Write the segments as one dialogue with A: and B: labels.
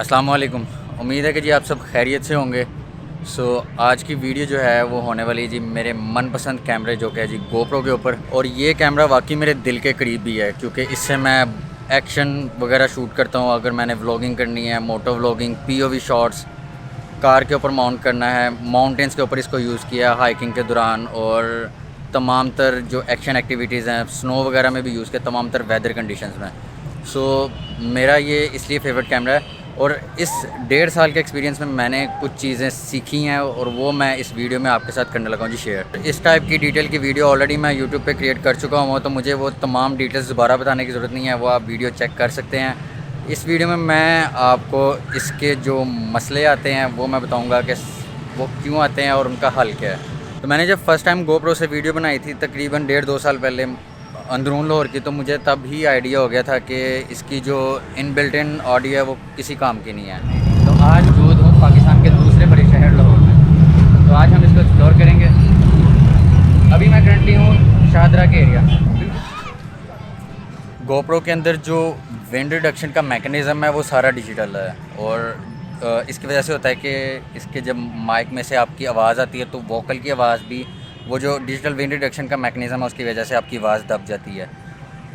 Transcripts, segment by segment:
A: अस्सलाम वालेकुम। उम्मीद है कि जी आप सब खैरियत से होंगे। आज की वीडियो जो है वो होने वाली है जी मेरे मनपसंद कैमरे जो कि है जी गोप्रो के ऊपर। और ये कैमरा वाकई मेरे दिल के करीब भी है क्योंकि इससे मैं एक्शन वगैरह शूट करता हूँ। अगर मैंने व्लॉगिंग करनी है, moto vlogging, POV shots, car के ऊपर माउंट करना है, माउंटेंस के ऊपर इसको यूज़ किया हाइकिंग के दौरान, और तमाम तर जो एक्शन एक्टिविटीज़ हैं स्नो वगैरह में भी यूज़ किया, तमाम तर वेदर कंडीशंस में। सो मेरा ये इसलिए फेवरेट कैमरा है। और इस 1.5 साल के एक्सपीरियंस में मैंने कुछ चीज़ें सीखी हैं और वो मैं इस वीडियो में आपके साथ करने लगा हूँ जी शेयर। इस टाइप की डिटेल की वीडियो ऑलरेडी मैं यूट्यूब पे क्रिएट कर चुका हूँ, तो मुझे वो तमाम डिटेल्स दोबारा बताने की ज़रूरत नहीं है, वो आप वीडियो चेक कर सकते हैं। इस वीडियो में मैं आपको इसके जो मसले आते हैं वो मैं बताऊँगा कि वो क्यों आते हैं और उनका हल क्या है। तो मैंने जब फ़र्स्ट टाइम गोप्रो से वीडियो बनाई थी तकरीबन 1.5-2 साल पहले अंदरून लाहौर की, तो मुझे तब ही आइडिया हो गया था कि इसकी जो इनबिल्ट इन ऑडियो है वो किसी काम की नहीं है। तो आज मौजूद हूँ पाकिस्तान के दूसरे बड़े शहर लाहौर में, तो आज हम इसको एक्सप्लोर करेंगे। अभी मैं करंटली हूँ शाहदरा के एरिया। गोप्रो के अंदर जो विंड रिडक्शन का मैकेनिज़्म है वो सारा डिजिटल है, और इसकी वजह से होता है कि इसके जब माइक में से आपकी आवाज़ आती है तो वोकल की आवाज़ भी, वो जो डिजिटल विंड रिडक्शन का मैकेनिज़्म है उसकी वजह से आपकी आवाज़ दब जाती है।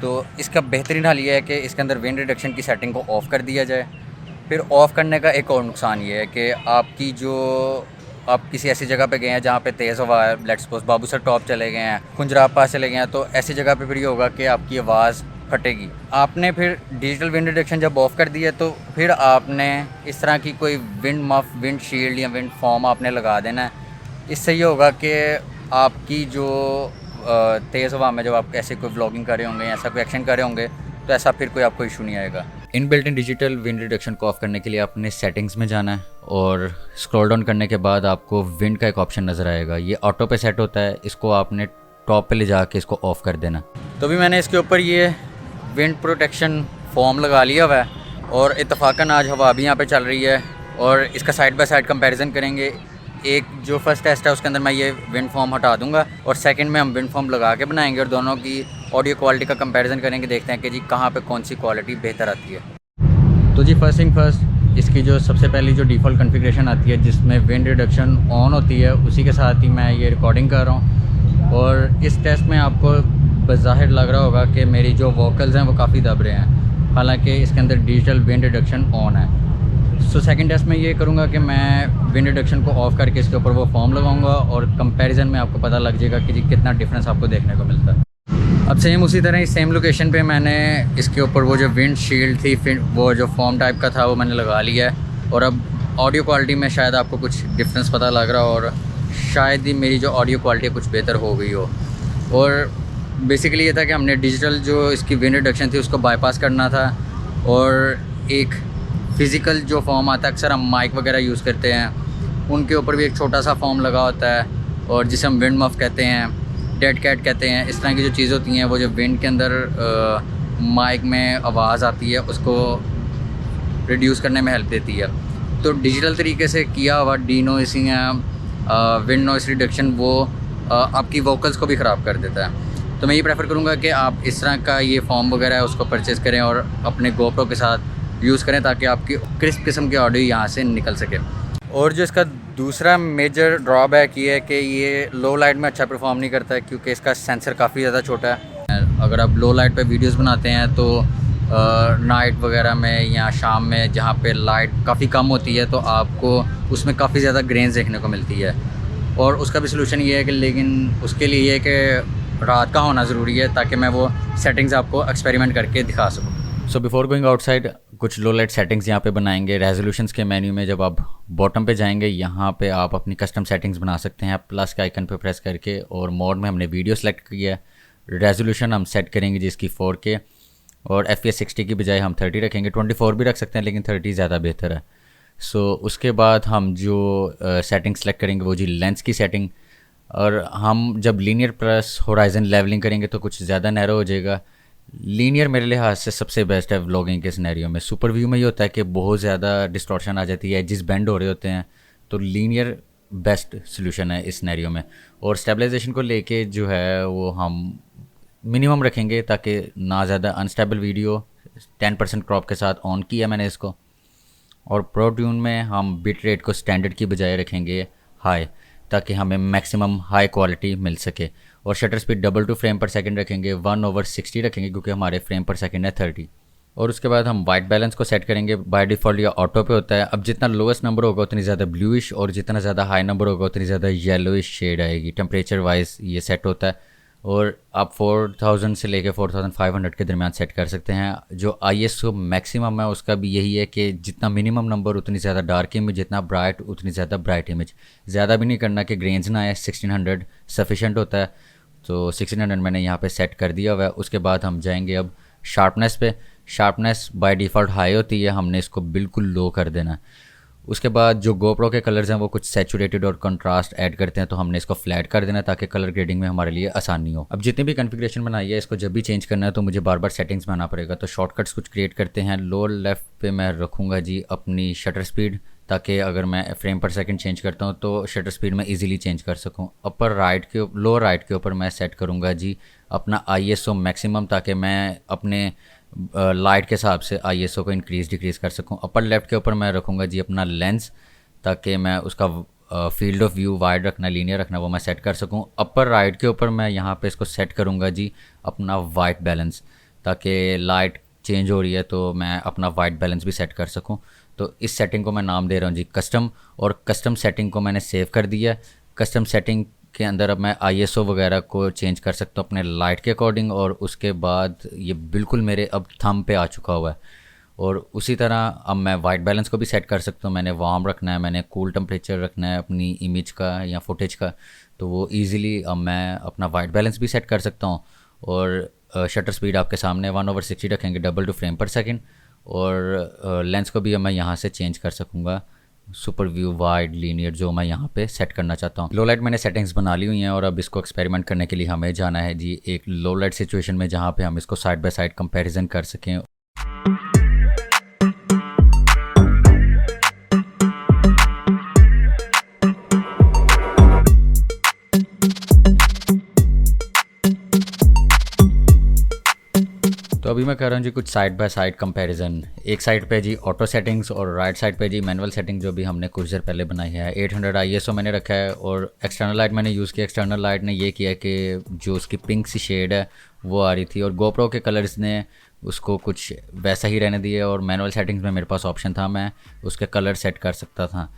A: तो इसका बेहतरीन हल ये है कि इसके अंदर विंड रिडक्शन की सेटिंग को ऑफ़ कर दिया जाए। फिर ऑफ़ करने का एक और नुकसान ये है कि आपकी जो आप किसी ऐसी जगह पे गए हैं जहाँ पे तेज़ हवा है, लेट्स सपोज बाबूसर टॉप चले गए हैं, खुंजराब पास चले गए हैं, तो ऐसी जगह पे फिर ये होगा कि आपकी आवाज़ फटेगी। आपने फिर डिजिटल विंड रिडक्शन जब ऑफ़ कर दिया तो फिर आपने इस तरह की कोई विंड मफ, विंड शील्ड या विंड फॉर्म आपने लगा देना है। इससे ये होगा कि आपकी जो तेज़ हवा में जब आप ऐसे कोई व्लॉगिंग कर रहे होंगे, ऐसा कोई एक्शन कर रहे होंगे, तो ऐसा फिर कोई आपको इशू नहीं आएगा। इनबिल्ट इन डिजिटल विंड रिडक्शन को ऑफ़ करने के लिए आपने सेटिंग्स में जाना है और स्क्रॉल डाउन करने के बाद आपको विंड का एक ऑप्शन नज़र आएगा। ये ऑटो पे सेट होता है, इसको आपने टॉप पे ले जाके इसको ऑफ़ कर देना। तो भी मैंने इसके ऊपर ये विंड प्रोटेक्शन फॉर्म लगा लिया हुआ है, और इत्तफाकन आज हवा भी यहाँ पे चल रही है, और इसका साइड बाय साइड कंपैरिजन करेंगे। एक जो फर्स्ट टेस्ट है उसके अंदर मैं ये विंड फॉर्म हटा दूंगा, और सेकंड में हम विंड फॉर्म लगा के बनाएंगे और दोनों की ऑडियो क्वालिटी का कंपैरिजन करेंगे, देखते हैं कि जी कहाँ पे कौन सी क्वालिटी बेहतर आती है। तो जी फर्स्ट थिंग फर्स्ट, इसकी जो सबसे पहली जो डिफ़ॉल्ट कॉन्फ़िगरेशन आती है जिसमें विंड रिडक्शन ऑन होती है, उसी के साथ ही मैं ये रिकॉर्डिंग कर रहा हूँ। और इस टेस्ट में आपको बज़ाहिर लग रहा होगा कि मेरी जो वोकल्स हैं वो काफ़ी दब रहे हैं, हालांकि इसके अंदर डिजिटल विंड रिडक्शन ऑन है। सेकंड टेस्ट में ये करूँगा कि मैं विंड रिडक्शन को ऑफ़ करके इसके ऊपर वो फॉर्म लगाऊंगा, और कंपैरिजन में आपको पता लग जाएगा कि जी कितना डिफरेंस आपको देखने को मिलता है। अब सेम उसी तरह इस सेम लोकेशन पे मैंने इसके ऊपर वो जो विंड शील्ड थी, फिर वो जो फॉर्म टाइप का था वो मैंने लगा लिया है। और अब ऑडियो क्वालिटी में शायद आपको कुछ डिफरेंस पता लग रहा हो, और शायद ही मेरी जो ऑडियो क्वालिटी कुछ बेहतर हो गई हो। और बेसिकली ये था कि हमने डिजिटल जो इसकी विंड रिडक्शन थी उसको बाईपास करना था, और एक फ़िज़िकल जो फॉर्म आता है, अक्सर हम माइक वगैरह यूज़ करते हैं, उनके ऊपर भी एक छोटा सा फॉर्म लगा होता है, और जिसे हम विंड मफ कहते हैं, डेड कैट कहते हैं। इस तरह की जो चीज़ होती हैं वो जो विंड के अंदर माइक में आवाज़ आती है उसको रिड्यूस करने में हेल्प देती है। तो डिजिटल तरीके से किया हुआ डी नॉइसिंग या विंड नॉइस रिडक्शन वो आपकी वोकल्स को भी ख़राब कर देता है। तो मैं ये प्रेफर करूँगा कि आप इस तरह का ये फॉर्म वगैरह है उसको परचेज़ करें और अपने गोप्रो के साथ यूज़ करें, ताकि आपकी क्रिस्प किस्म की ऑडियो यहाँ से निकल सके। और जो इसका दूसरा मेजर ड्रॉबैक ये है कि ये लो लाइट में अच्छा परफॉर्म नहीं करता है, क्योंकि इसका सेंसर काफ़ी ज़्यादा छोटा है। अगर आप लो लाइट पे वीडियोस बनाते हैं तो नाइट वगैरह में या शाम में जहाँ पे लाइट काफ़ी कम होती है तो आपको उसमें काफ़ी ज़्यादा ग्रेन्स देखने को मिलती है। और उसका भी सलूशन ये है कि, लेकिन उसके लिए ये है कि रात का होना ज़रूरी है, ताकि मैं वो सेटिंग्स आपको एक्सपेरिमेंट करके दिखा सकूँ। सो बिफोर गोइंग आउटसाइड कुछ लो लाइट सेटिंग्स यहाँ पे बनाएंगे। रेजोल्यूशंस के मेन्यू में जब आप बॉटम पे जाएंगे, यहाँ पे आप अपनी कस्टम सेटिंग्स बना सकते हैं प्लस के आइकन पे प्रेस करके, और मोड में हमने वीडियो सेलेक्ट किया है। रेजोल्यूशन हम सेट करेंगे जिसकी 4K, और FPS 60 की बजाय हम 30 रखेंगे। 24 भी रख सकते हैं लेकिन 30 ज़्यादा बेहतर है। उसके बाद हम जो सेटिंग सेलेक्ट करेंगे वो जी लेंस की सेटिंग, और हम जब लीनियर प्लस होराइजन लेवलिंग करेंगे तो कुछ ज़्यादा नैरो हो जाएगा। लीनियर मेरे लिहाज से सबसे बेस्ट है व्लॉगिंग के सिनेरियो में। सुपर व्यू में ये होता है कि बहुत ज़्यादा डिस्टॉर्शन आ जाती है, एजेस बेंड हो रहे होते हैं, तो लीनियर बेस्ट सोल्यूशन है इस सिनेरियो में। और स्टेबलाइजेशन को लेके जो है वो हम मिनिमम रखेंगे, ताकि ना ज़्यादा अनस्टेबल वीडियो। 10% क्रॉप के साथ ऑन किया मैंने इसको। और प्रो ट्यून में हम बिट रेट को स्टैंडर्ड की बजाय रखेंगे हाई, ताकि हमें मैक्सिमम हाई क्वालिटी मिल सके। और shutter speed double two frame पर सेकंड रखेंगे, 1/60 रखेंगे क्योंकि हमारे फ्रेम पर सेकंड है 30। और उसके बाद हम वाइट बैलेंस को सेट करेंगे। बाय डिफ़ॉल्ट या ऑटो पे होता है। अब जितना लोएस्ट नंबर होगा उतनी ज़्यादा ब्लूइश और जितना ज़्यादा हाई नंबर होगा उतनी ज़्यादा येलोइश शेड आएगी। टेम्परेचर वाइज ये सेट होता है और आप 4000 से लेकर 4500 के दरमियान सेट कर सकते हैं। जो ISO मैक्सिमम है उसका भी यही है कि जितना मिनिमम नंबर उतनी ज़्यादा डार्क इमेज, जितना ब्राइट उतनी ज़्यादा ब्राइट इमेज। ज़्यादा भी नहीं करना कि ग्रेन्स ना आए, 1600 सफिशेंट होता है। तो 1600 मैंने यहाँ पे सेट कर दिया हुआ है। उसके बाद हम जाएंगे अब शार्पनेस पे। शार्पनेस बाय डिफ़ॉल्ट हाई होती है, हमने इसको बिल्कुल लो कर देना है। उसके बाद जो GoPro के कलर्स हैं वो कुछ सैचुरेटेड और कंट्रास्ट ऐड करते हैं, तो हमने इसको फ्लैट कर देना ताकि कलर ग्रेडिंग में हमारे लिए आसानी हो। अब जितनी भी कॉन्फ़िगरेशन बनाई है इसको जब भी चेंज करना है तो मुझे बार बार सेटिंग्स में आना पड़ेगा। तो शॉर्टकट्स कुछ क्रिएट करते हैं। लोअर लेफ़्ट पे मैं रखूँगा जी अपनी शटर स्पीड, ताकि अगर मैं फ्रेम पर सेकंड चेंज करता हूँ तो शटर स्पीड में इजीली चेंज कर सकूँ। अपर राइट के लोअर राइट के ऊपर मैं सेट करूँगा जी अपना ISO मैक्सिमम, ताकि मैं अपने लाइट के हिसाब से ISO को इंक्रीज़ डिक्रीज़ कर सकूँ। अपर लेफ़्ट के ऊपर मैं रखूँगा जी अपना लेंस, ताकि मैं उसका फील्ड ऑफ व्यू वाइड रखना, लीनियर रखना, वो मैं सेट कर सकूँ। अपर राइट के ऊपर मैं यहाँ पे इसको सेट करूँगा जी अपना वाइट बैलेंस, ताकि लाइट चेंज हो रही है तो मैं अपना वाइट बैलेंस भी सेट कर सकूँ। तो इस सेटिंग को मैं नाम दे रहा हूँ जी कस्टम, और कस्टम सेटिंग को मैंने सेव कर दिया। कस्टम सेटिंग के अंदर अब मैं ISO वगैरह को चेंज कर सकता हूँ अपने लाइट के अकॉर्डिंग, और उसके बाद ये बिल्कुल मेरे अब थंब पे आ चुका हुआ है। और उसी तरह अब मैं वाइट बैलेंस को भी सेट कर सकता हूँ। मैंने वार्म रखना है, मैंने कूल टेम्परेचर रखना है अपनी इमेज का या फुटेज का, तो वो ईज़िली अब मैं अपना वाइट बैलेंस भी सेट कर सकता हूँ। और शटर स्पीड आपके सामने 1/60 रखेंगे, डबल टू फ्रेम पर सेकेंड। और लेंस को भी अब मैं यहाँ से चेंज कर सकूँगा, सुपर व्यू, वाइड, लीनियर, जो मैं यहाँ पे सेट करना चाहता हूँ। लो लाइट मैंने सेटिंग्स बना ली हुई हैं और अब इसको एक्सपेरिमेंट करने के लिए हमें जाना है जी एक लो लाइट सिचुएशन में, जहाँ पे हम इसको साइड बाय साइड कंपैरिजन कर सकें। तो अभी मैं कर रहा हूँ जी कुछ साइड बाय साइड कंपैरिजन। एक साइड पे जी ऑटो सेटिंग्स और राइट साइड पे जी मैनुअल सेटिंग, जो भी हमने कुछ देर पहले बनाई है। 800 ISO मैंने रखा है और एक्सटर्नल लाइट मैंने यूज़ किया। एक्सटर्नल लाइट ने ये किया कि जो उसकी पिंक सी शेड है वो आ रही थी, और GoPro के कलर्स ने उसको कुछ वैसा ही रहने दिया। और मैनुअल सेटिंग्स में मेरे पास ऑप्शन था, मैं उसके कलर सेट कर सकता था।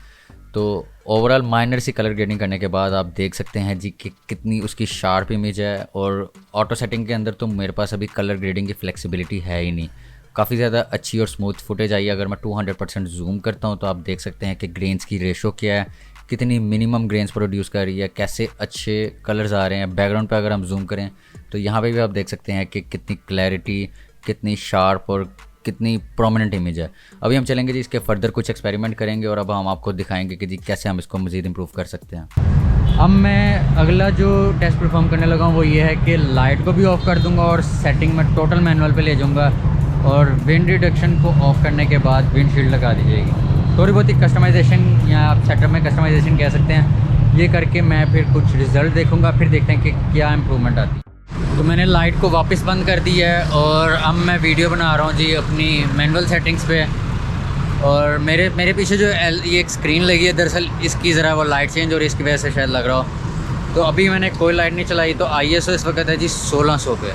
A: तो ओवरऑल माइनर सी कलर ग्रेडिंग करने के बाद आप देख सकते हैं जी कि कितनी उसकी शार्प इमेज है। और ऑटो सेटिंग के अंदर तो मेरे पास अभी कलर ग्रेडिंग की फ्लेक्सिबिलिटी है ही नहीं। काफ़ी ज़्यादा अच्छी और स्मूथ फुटेज आई है। अगर मैं 200% जूम करता हूँ तो आप देख सकते हैं कि ग्रेन्स की रेशो क्या है, कितनी मिनिमम ग्रेन्स प्रोड्यूस कर रही है, कैसे अच्छे कलर्स आ रहे हैं। बैकग्राउंड पे अगर हम जूम करें तो यहाँ पे भी आप देख सकते हैं कि कितनी क्लैरिटी, कितनी शार्प और कितनी प्रोमिनेंट इमेज है। अभी हम चलेंगे जी इसके फर्दर कुछ एक्सपेरिमेंट करेंगे और अब हम आपको दिखाएंगे कि जी कैसे हम इसको मज़ीद इम्प्रूव कर सकते हैं। अब मैं अगला जो टेस्ट परफॉर्म करने लगा हूँ वो ये है कि लाइट को भी ऑफ़ कर दूंगा और सेटिंग में टोटल मैनुअल पे ले जाऊँगा, और विंड रिडक्शन को ऑफ़ करने के बाद विंड शील्ड लगा दी जाएगी। थोड़ी बहुत ही कस्टमाइजेशन या आप सेटअप में कस्टमाइजेशन कह सकते हैं। ये करके मैं फिर कुछ रिज़ल्ट देखूँगा, फिर देखते हैं कि क्या इम्प्रूवमेंट आती है। तो मैंने लाइट को वापस बंद कर दी है और अब मैं वीडियो बना रहा हूँ जी अपनी मैनुअल सेटिंग्स पे। और मेरे पीछे जो ये एक स्क्रीन लगी है, दरअसल इसकी ज़रा वो लाइट चेंज हो रही है, इसकी वजह से शायद लग रहा हो। तो अभी मैंने कोई लाइट नहीं चलाई। तो ISO इस वक्त है जी 1600 पे।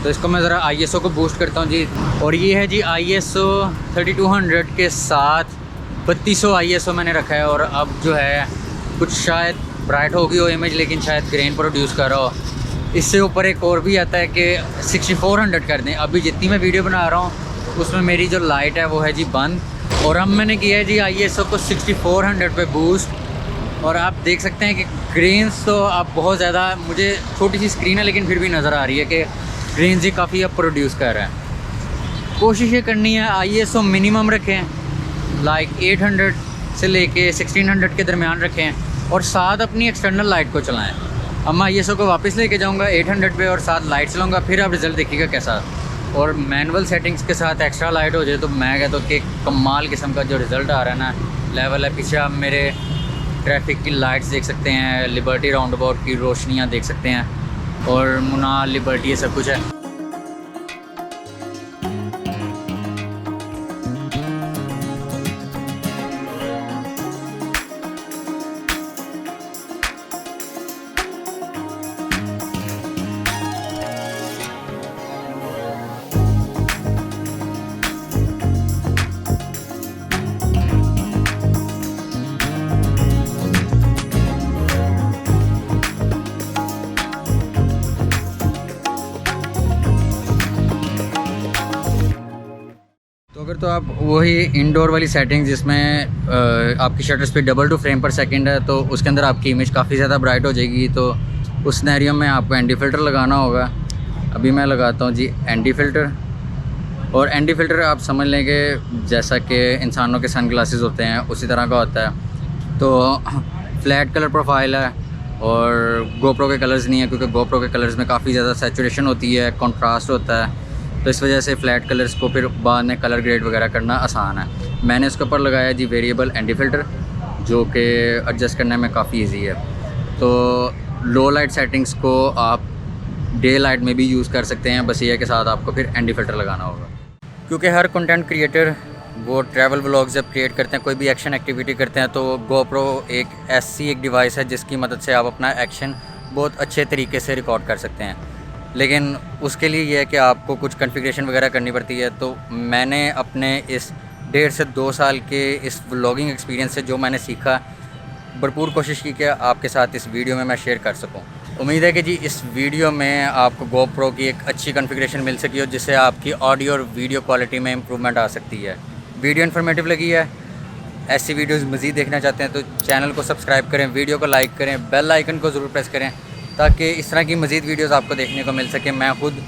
A: तो इसको मैं ज़रा ISO को बूस्ट करता हूँ जी। और ये है जी ISO 3200 के साथ 3200 ISO मैंने रखा है। और अब जो है कुछ शायद ब्राइट होगी वो इमेज, लेकिन शायद ग्रेन प्रोड्यूस कर रहा हो। इससे ऊपर एक और भी आता है कि 6400 कर दें। अभी जितनी मैं वीडियो बना रहा हूँ उसमें मेरी जो लाइट है वो है जी बंद। और अब मैंने किया है जी ISO को 6400 पे बूस्ट। और आप देख सकते हैं कि ग्रेन्स तो अब बहुत ज़्यादा, मुझे छोटी सी स्क्रीन है लेकिन फिर भी नज़र आ रही है कि ग्रेन्स ही काफ़ी अब प्रोड्यूस कर रहा है। कोशिश ये करनी है ISO मिनिमम रखें, लाइक 800 से लेके 1600 के दरमियान रखें, और साथ अपनी एक्सटर्नल लाइट को चलाएँ। अब मैं ISO को वापस लेके जाऊंगा 800 पे और साथ लाइट चलाऊंगा, फिर आप रिज़ल्ट देखिएगा कैसा। और मैनुअल सेटिंग्स के साथ एक्स्ट्रा लाइट हो जाए तो मैं कहता हूँ कि कमाल किस्म का जो रिज़ल्ट आ रहा है ना, लेवल है। पीछे आप मेरे ट्रैफिक की लाइट्स देख सकते हैं, लिबर्टी राउंड अबाउट की रोशनियाँ देख सकते हैं, और मुना, लिबर्टी, ये सब कुछ है। तो आप वही इंडोर वाली सेटिंग जिसमें आपकी shutter speed double two frame पर सेकंड है, तो उसके अंदर आपकी इमेज काफ़ी ज़्यादा ब्राइट हो जाएगी। तो उस सिनेरियो में आपको एंटी फ़िल्टर लगाना होगा। अभी मैं लगाता हूँ जी एंटी फ़िल्टर। और एंटी फ़िल्टर आप समझ लें कि जैसा कि इंसानों के सन ग्लासेस होते हैं उसी तरह का होता है। तो फ्लैट कलर प्रोफाइल है और गोप्रो के कलर्स नहीं है, क्योंकि गोप्रो के कलर्स में काफ़ी ज़्यादा सैचुरेशन होती है, कंट्रास्ट होता है। तो इस वजह से फ़्लैट कलर्स को फिर बाद में कलर ग्रेड वगैरह करना आसान है। मैंने इसके ऊपर लगाया जी वेरिएबल एंटी फ़िल्टर, जो कि एडजस्ट करने में काफ़ी इजी है। तो लो लाइट सेटिंग्स को आप डे लाइट में भी यूज़ कर सकते हैं, बस ये है कि साथ आपको फिर एंटी फ़िल्टर लगाना होगा। क्योंकि हर कंटेंट क्रिएटर वो ट्रैवल व्लॉग्स जब क्रिएट करते हैं, कोई भी एक्शन एक्टिविटी करते हैं, तो गोप्रो एक ऐसी एक डिवाइस है जिसकी मदद से आप अपना एक्शन बहुत अच्छे तरीके से रिकॉर्ड कर सकते हैं। लेकिन उसके लिए ये है कि आपको कुछ कॉन्फ़िगरेशन वगैरह करनी पड़ती है। तो मैंने अपने इस 1.5 से 2 साल के इस व्लॉगिंग एक्सपीरियंस से जो मैंने सीखा, भरपूर कोशिश की कि आपके साथ इस वीडियो में मैं शेयर कर सकूं। उम्मीद है कि जी इस वीडियो में आपको गोप्रो की एक अच्छी कॉन्फ़िगरेशन मिल सकी हो, जिससे आपकी ऑडियो और वीडियो क्वालिटी में इम्प्रूवमेंट आ सकती है। वीडियो इन्फॉर्मेटिव लगी है, ऐसी वीडियोस मज़ीद देखना चाहते हैं तो चैनल को सब्सक्राइब करें, वीडियो को लाइक करें, बेल आइकन को ज़रूर प्रेस करें, ताकि इस तरह की मज़ीद वीडियोस आपको देखने को मिल सके। मैं खुद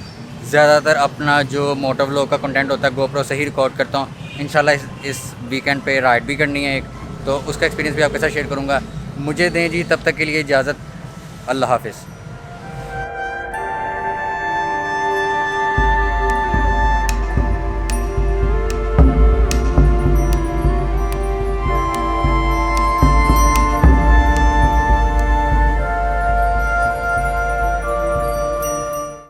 A: ज़्यादातर अपना जो मोटो व्लॉग का कंटेंट होता है गोप्रो से ही रिकॉर्ड करता हूँ। इंशाल्लाह इस वीकेंड पे राइड भी करनी है एक, तो उसका एक्सपीरियंस भी आपके साथ शेयर करूँगा। मुझे दें जी तब तक के लिए इजाज़त। अल्लाह हाफ़िज़।